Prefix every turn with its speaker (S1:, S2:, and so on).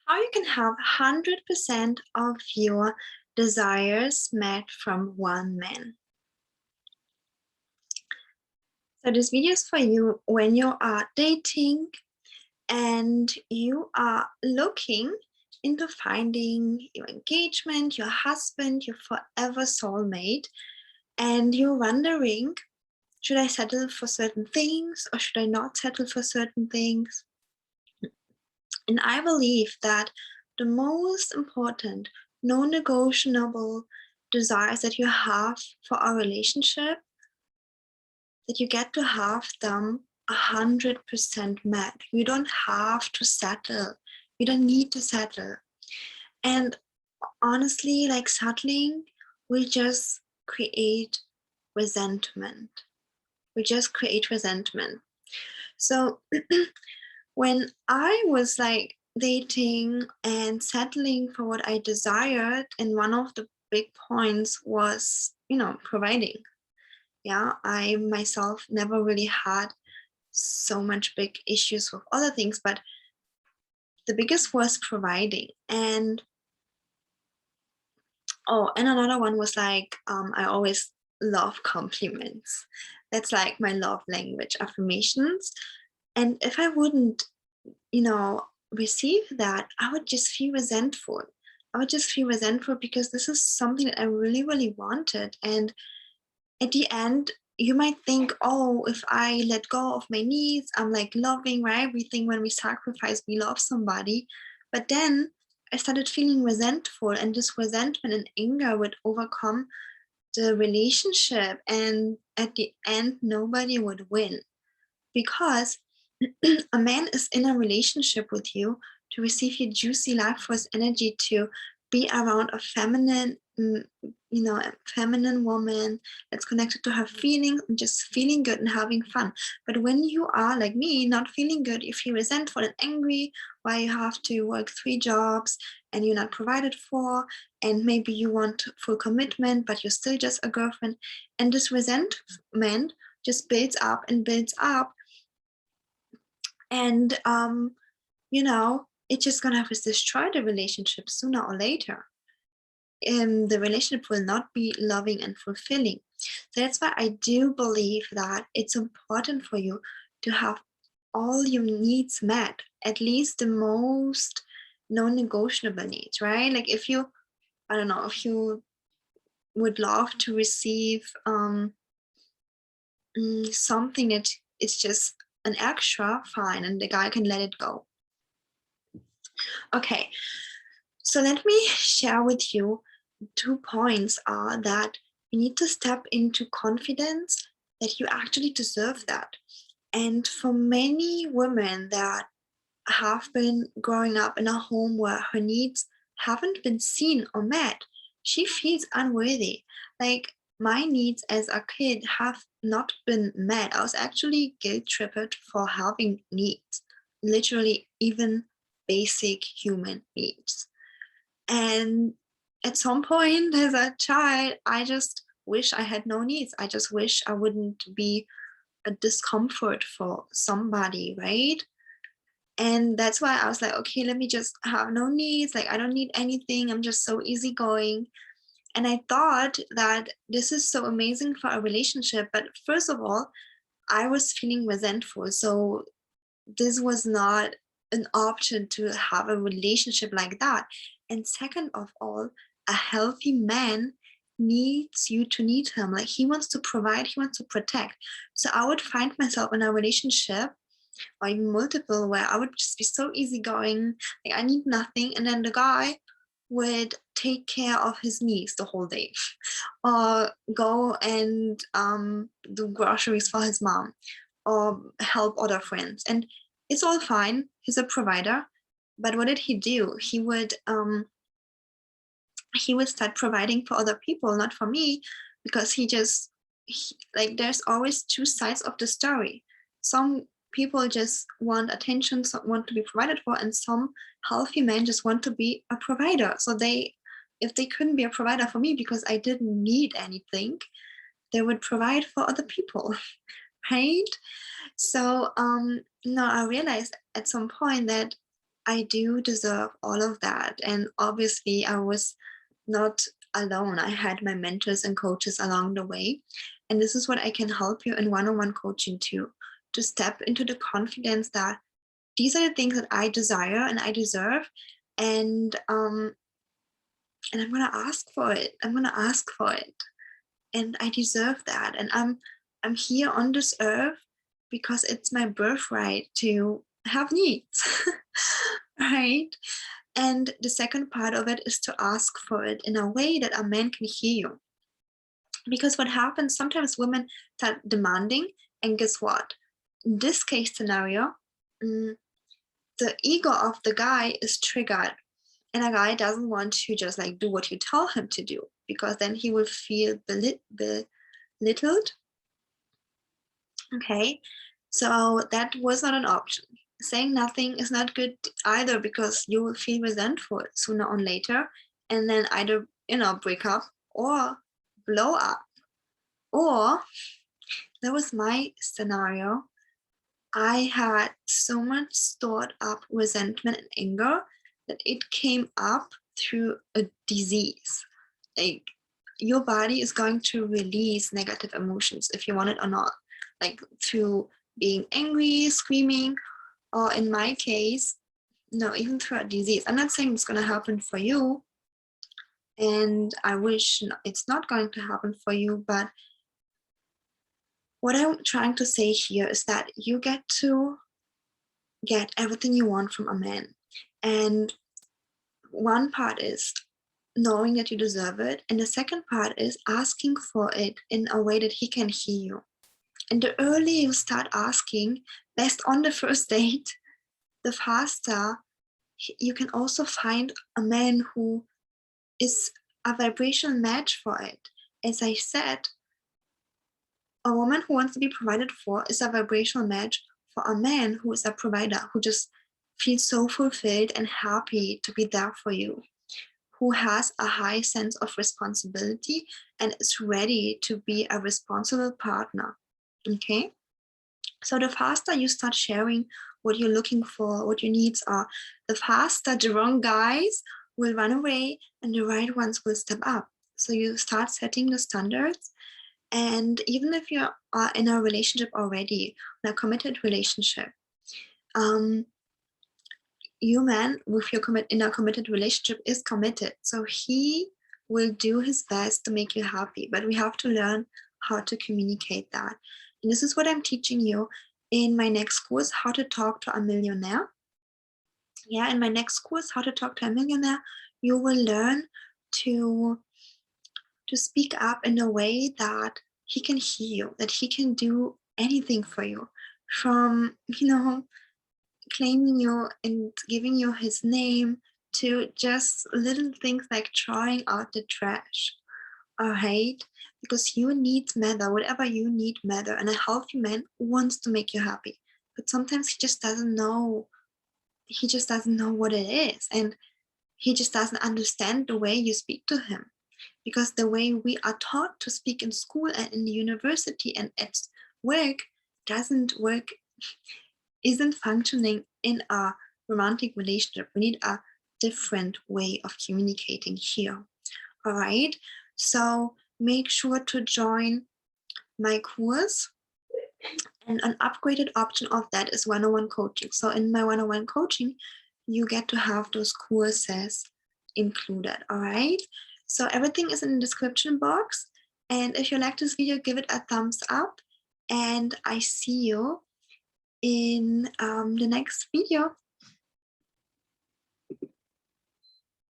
S1: How you can have 100% of your desires met from one man. So this video is for you when you are dating and you are looking into finding your engagement, your husband, your forever soulmate, and you're wondering, should I settle for certain things or should I not settle for certain things? And I believe that the most important, non-negotiable desires that you have for a relationship, that you get to have them 100% met. You don't have to settle. You don't need to settle. And honestly, like settling will just create resentment. Will just create resentment. So when I was like dating and settling for what I desired, and one of the big points was, providing. Yeah, I myself never really had so much big issues with other things, but the biggest was providing. And and another one was like, I always love compliments. That's like my love language, affirmations. And if I wouldn't, receive that, I would just feel resentful. I would just feel resentful because this is something that I really, really wanted. And at the end, you might think, oh, if I let go of my needs, I'm like loving, right? We think when we sacrifice, we love somebody. But then I started feeling resentful, and this resentment and anger would overcome the relationship. And at the end, nobody would win because a man is in a relationship with you to receive your juicy life force energy, to be around a feminine, a feminine woman that's connected to her feelings and just feeling good and having fun. But when you are like me, not feeling good, you feel resentful and angry, why you have to work 3 jobs and you're not provided for, and maybe you want full commitment, but you're still just a girlfriend. And this resentment just builds up and builds up, and it's just gonna destroy the relationship sooner or later. The relationship will not be loving and fulfilling. So that's why I do believe that it's important for you to have all your needs met, at least the most non-negotiable needs, right? Like if you, I don't know, if you would love to receive something that is just an extra, fine, and the guy can let it go. Okay, so let me share with you 2 points are that you need to step into confidence that you actually deserve that. And for many women that have been growing up in a home where her needs haven't been seen or met, she feels unworthy. Like my needs as a kid have not been met. I was actually guilt tripped for having needs, literally, even basic human needs. And at some point as a child, I just wish I had no needs. I just wish I wouldn't be a discomfort for somebody, right? And that's why I was like, okay, let me just have no needs. Like, I don't need anything. I'm just so easygoing. And I thought that this is so amazing for a relationship. But first of all, I was feeling resentful. So this was not an option to have a relationship like that. And second of all, a healthy man needs you to need him. Like he wants to provide, he wants to protect. So I would find myself in a relationship or even multiple where I would just be so easygoing, like I need nothing. And then the guy would take care of his needs the whole day or go and do groceries for his mom or help other friends. And it's all fine. He's a provider. But what did he do? He would start providing for other people, not for me, because like there's always 2 sides of the story. Some people just want attention, some want to be provided for, and some healthy men just want to be a provider. So if they couldn't be a provider for me because I didn't need anything, they would provide for other people, right? So no, I realized at some point that I do deserve all of that. And obviously, I was not alone. I had my mentors and coaches along the way. And this is what I can help you in one-on-one coaching too, to step into the confidence that these are the things that I desire and I deserve. And and I'm gonna ask for it. I'm gonna ask for it. And I deserve that. And I'm here on this earth because it's my birthright to have needs. Right? And the second part of it is to ask for it in a way that a man can hear you. Because what happens, sometimes women start demanding, and guess what? In this case scenario, mm, the ego of the guy is triggered, and a guy doesn't want to just like do what you tell him to do, because then he will feel belittled. Okay, so that was not an option. Saying nothing is not good either, because you will feel resentful sooner or later, and then either break up or blow up. Or that was my scenario. I had so much stored up resentment and anger that it came up through a disease. Like, your body is going to release negative emotions if you want it or not, like through being angry, screaming, or in my case, no, even through a disease. I'm not saying it's going to happen for you, and I wish it's not going to happen for you, but what I'm trying to say here is that you get to get everything you want from a man. And one part is knowing that you deserve it. And the second part is asking for it in a way that he can hear you. And the earlier you start asking, based on the first date, the faster you can also find a man who is a vibrational match for it. As I said, a woman who wants to be provided for is a vibrational match for a man who is a provider, who just feels so fulfilled and happy to be there for you, who has a high sense of responsibility and is ready to be a responsible partner. Okay? So the faster you start sharing what you're looking for, what your needs are, the faster the wrong guys will run away and the right ones will step up. So you start setting the standards. And even if you are in a relationship already, in a committed relationship, you man with your in a committed relationship is committed. So he will do his best to make you happy. But we have to learn how to communicate that. And this is what I'm teaching you in my next course, How to Talk to a Millionaire. Yeah, in my next course, How to Talk to a Millionaire, you will learn to speak up in a way that he can hear you, that he can do anything for you, from claiming you and giving you his name to just little things like throwing out the trash. All right, because your needs matter. Whatever you need matter, and a healthy man wants to make you happy, but sometimes he just doesn't know. He just doesn't know what it is, and he just doesn't understand the way you speak to him, because the way we are taught to speak in school and in the university and at work doesn't work, isn't functioning in a romantic relationship. We need a different way of communicating here. All right, so make sure to join my course. And an upgraded option of that is one-on-one coaching. So in my one-on-one coaching, you get to have those courses included. All right, so everything is in the description box. And if you like this video, give it a thumbs up. And I see you in the next video.